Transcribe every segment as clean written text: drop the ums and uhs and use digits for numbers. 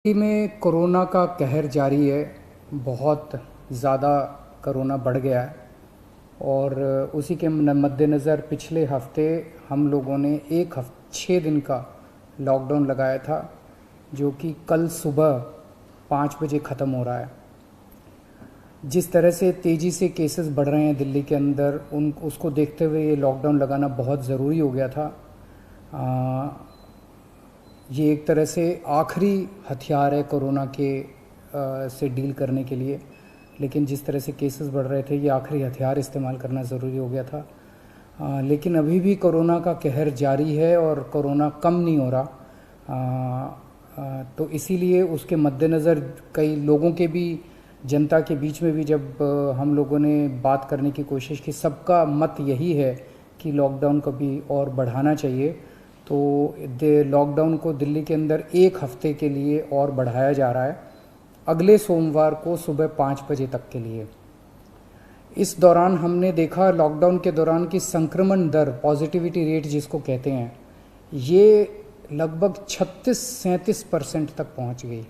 दिल्ली में कोरोना का कहर जारी है। बहुत ज़्यादा कोरोना बढ़ गया है और उसी के मद्देनज़र पिछले हफ्ते हम लोगों ने 6 दिन का लॉकडाउन लगाया था, जो कि कल सुबह 5 बजे ख़त्म हो रहा है। जिस तरह से तेज़ी से केसेस बढ़ रहे हैं दिल्ली के अंदर, उसको देखते हुए ये लॉकडाउन लगाना बहुत ज़रूरी हो गया था। ये एक तरह से आखिरी हथियार है कोरोना के से डील करने के लिए, लेकिन जिस तरह से केसेस बढ़ रहे थे, ये आखिरी हथियार इस्तेमाल करना ज़रूरी हो गया था। लेकिन अभी भी कोरोना का कहर जारी है और कोरोना कम नहीं हो रहा। तो इसीलिए उसके मद्देनज़र कई लोगों के भी, जनता के बीच में भी जब हम लोगों ने बात करने की कोशिश की, सबका मत यही है कि लॉकडाउन को भी और बढ़ाना चाहिए। तो लॉकडाउन को दिल्ली के अंदर 1 हफ्ते के लिए और बढ़ाया जा रहा है, अगले सोमवार को सुबह 5 बजे तक के लिए। इस दौरान हमने देखा, लॉकडाउन के दौरान की संक्रमण दर, पॉजिटिविटी रेट जिसको कहते हैं, ये लगभग 36-37% तक पहुंच गई।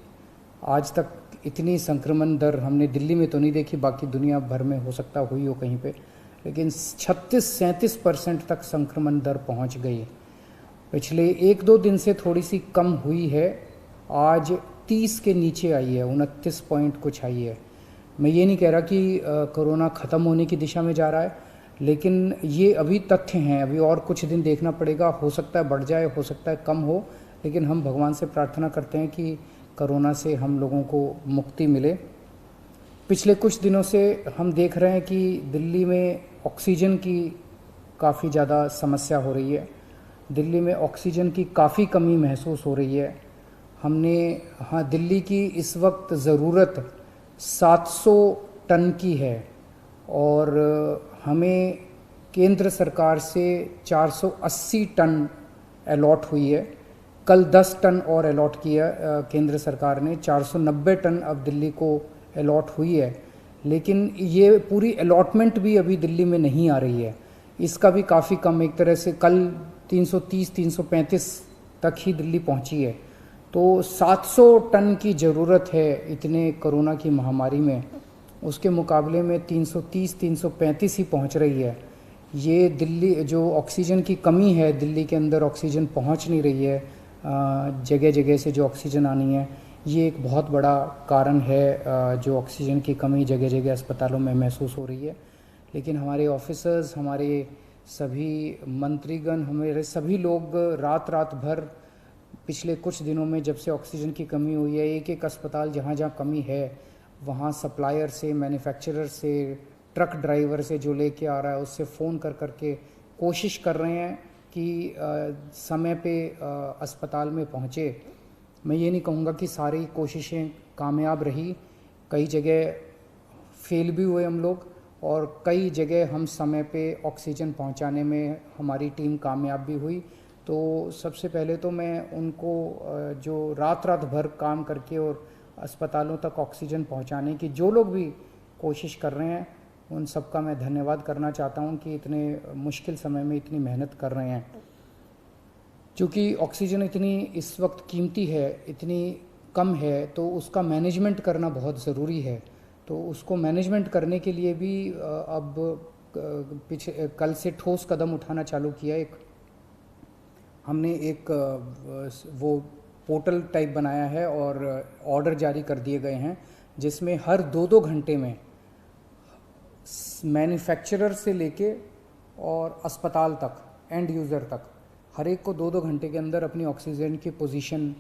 आज तक इतनी संक्रमण दर हमने दिल्ली में तो नहीं देखी, बाकी दुनिया भर में हो सकता हुई हो कहीं पे, लेकिन 36-37% तक संक्रमण दर पहुंच गई। पिछले 1-2 दिन से थोड़ी सी कम हुई है, आज 30 के नीचे आई है, 29 पॉइंट कुछ आई है। मैं ये नहीं कह रहा कि कोरोना ख़त्म होने की दिशा में जा रहा है, लेकिन ये अभी तथ्य हैं। अभी और कुछ दिन देखना पड़ेगा, हो सकता है बढ़ जाए, हो सकता है कम हो, लेकिन हम भगवान से प्रार्थना करते हैं कि कोरोना से हम लोगों को मुक्ति मिले। पिछले कुछ दिनों से हम देख रहे हैं कि दिल्ली में ऑक्सीजन की काफ़ी ज़्यादा समस्या हो रही है। दिल्ली में ऑक्सीजन की काफ़ी कमी महसूस हो रही है। दिल्ली की इस वक्त ज़रूरत 700 टन की है और हमें केंद्र सरकार से 480 टन अलॉट हुई है। कल 10 टन और अलॉट किया केंद्र सरकार ने, 490 टन अब दिल्ली को अलॉट हुई है। लेकिन ये पूरी अलॉटमेंट भी अभी दिल्ली में नहीं आ रही है, इसका भी काफ़ी कम, एक तरह से कल 330-335 तक ही दिल्ली पहुंची है। तो 700 टन की ज़रूरत है इतने कोरोना की महामारी में, उसके मुकाबले में 330-335 ही पहुंच रही है। ये दिल्ली जो ऑक्सीजन की कमी है, दिल्ली के अंदर ऑक्सीजन पहुंच नहीं रही है, जगह जगह से जो ऑक्सीजन आनी है, ये एक बहुत बड़ा कारण है जो ऑक्सीजन की कमी जगह जगह अस्पतालों में महसूस हो रही है। लेकिन हमारे ऑफिसर्स, हमारे सभी मंत्रीगण, हमारे सभी लोग रात रात भर पिछले कुछ दिनों में, जब से ऑक्सीजन की कमी हुई है, एक एक अस्पताल जहाँ जहाँ कमी है वहाँ सप्लायर से, मैन्युफैक्चरर से, ट्रक ड्राइवर से जो लेके आ रहा है उससे फ़ोन कर करके कोशिश कर रहे हैं कि समय पे अस्पताल में पहुँचे। मैं ये नहीं कहूँगा कि सारी कोशिशें कामयाब रही, कई जगह फेल भी हुए हम लोग, और कई जगह हम समय पे ऑक्सीजन पहुंचाने में हमारी टीम कामयाब भी हुई। तो सबसे पहले तो मैं उनको जो रात रात भर काम करके और अस्पतालों तक ऑक्सीजन पहुंचाने की जो लोग भी कोशिश कर रहे हैं, उन सबका मैं धन्यवाद करना चाहता हूं कि इतने मुश्किल समय में इतनी मेहनत कर रहे हैं। क्योंकि ऑक्सीजन इतनी इस वक्त कीमती है, इतनी कम है, तो उसका मैनेजमेंट करना बहुत ज़रूरी है। तो उसको मैनेजमेंट करने के लिए भी अब कल से ठोस कदम उठाना चालू किया। हमने एक वो पोर्टल टाइप बनाया है और ऑर्डर जारी कर दिए गए हैं, जिसमें हर 2-2 घंटे में मैन्युफैक्चरर से लेके और अस्पताल तक, एंड यूज़र तक, हर एक को 2-2 घंटे के अंदर अपनी ऑक्सीजन की पोजीशन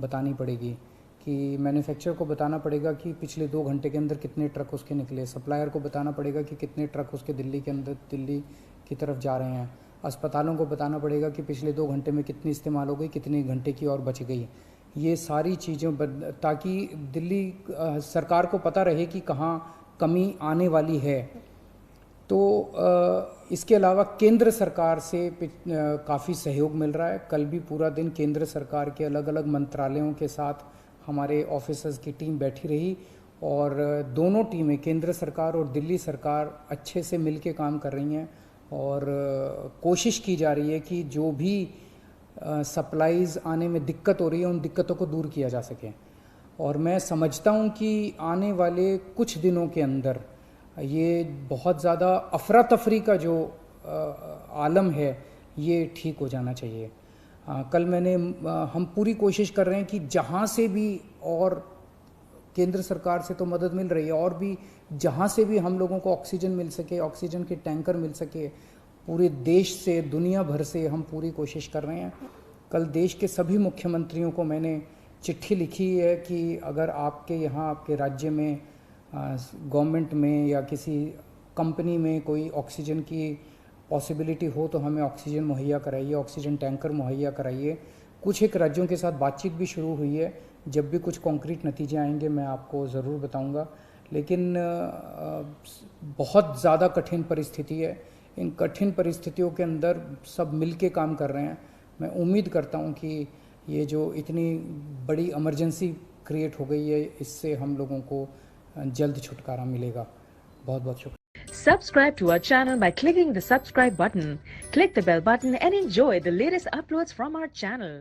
बतानी पड़ेगी। कि मैन्युफैक्चरर को बताना पड़ेगा कि पिछले 2 घंटे के अंदर कितने ट्रक उसके निकले, सप्लायर को बताना पड़ेगा कि कितने ट्रक उसके दिल्ली के अंदर, दिल्ली की तरफ जा रहे हैं, अस्पतालों को बताना पड़ेगा कि पिछले 2 घंटे में कितनी इस्तेमाल हो गई, कितने घंटे की और बच गई। ये सारी चीज़ें ताकि दिल्ली सरकार को पता रहे कि कहाँ कमी आने वाली है। तो इसके अलावा केंद्र सरकार से काफ़ी सहयोग मिल रहा है। कल भी पूरा दिन केंद्र सरकार के अलग अलग मंत्रालयों के साथ हमारे ऑफिसर्स की टीम बैठी रही और दोनों टीमें, केंद्र सरकार और दिल्ली सरकार, अच्छे से मिल के काम कर रही हैं और कोशिश की जा रही है कि जो भी सप्लाईज़ आने में दिक्कत हो रही है, उन दिक्कतों को दूर किया जा सके। और मैं समझता हूँ कि आने वाले कुछ दिनों के अंदर ये बहुत ज़्यादा अफरा तफरी का जो आलम है ये ठीक हो जाना चाहिए। कल हम पूरी कोशिश कर रहे हैं कि जहाँ से भी, और केंद्र सरकार से तो मदद मिल रही है, और भी जहाँ से भी हम लोगों को ऑक्सीजन मिल सके, ऑक्सीजन के टैंकर मिल सके, पूरे देश से, दुनिया भर से हम पूरी कोशिश कर रहे हैं। कल देश के सभी मुख्यमंत्रियों को मैंने चिट्ठी लिखी है कि अगर आपके यहाँ, आपके राज्य में, गवर्नमेंट में या किसी कंपनी में कोई ऑक्सीजन की पॉसिबिलिटी हो तो हमें ऑक्सीजन मुहैया कराइए, ऑक्सीजन टैंकर मुहैया कराइए। कुछ एक राज्यों के साथ बातचीत भी शुरू हुई है। जब भी कुछ कॉन्क्रीट नतीजे आएंगे मैं आपको ज़रूर बताऊंगा। लेकिन बहुत ज़्यादा कठिन परिस्थिति है। इन कठिन परिस्थितियों के अंदर सब मिल के काम कर रहे हैं। मैं उम्मीद करता हूं कि ये जो इतनी बड़ी इमरजेंसी क्रिएट हो गई है, इससे हम लोगों को जल्द छुटकारा मिलेगा। बहुत बहुत शुक्रिया। Subscribe to our channel by clicking the subscribe button. Click the bell button and enjoy the latest uploads from our channel.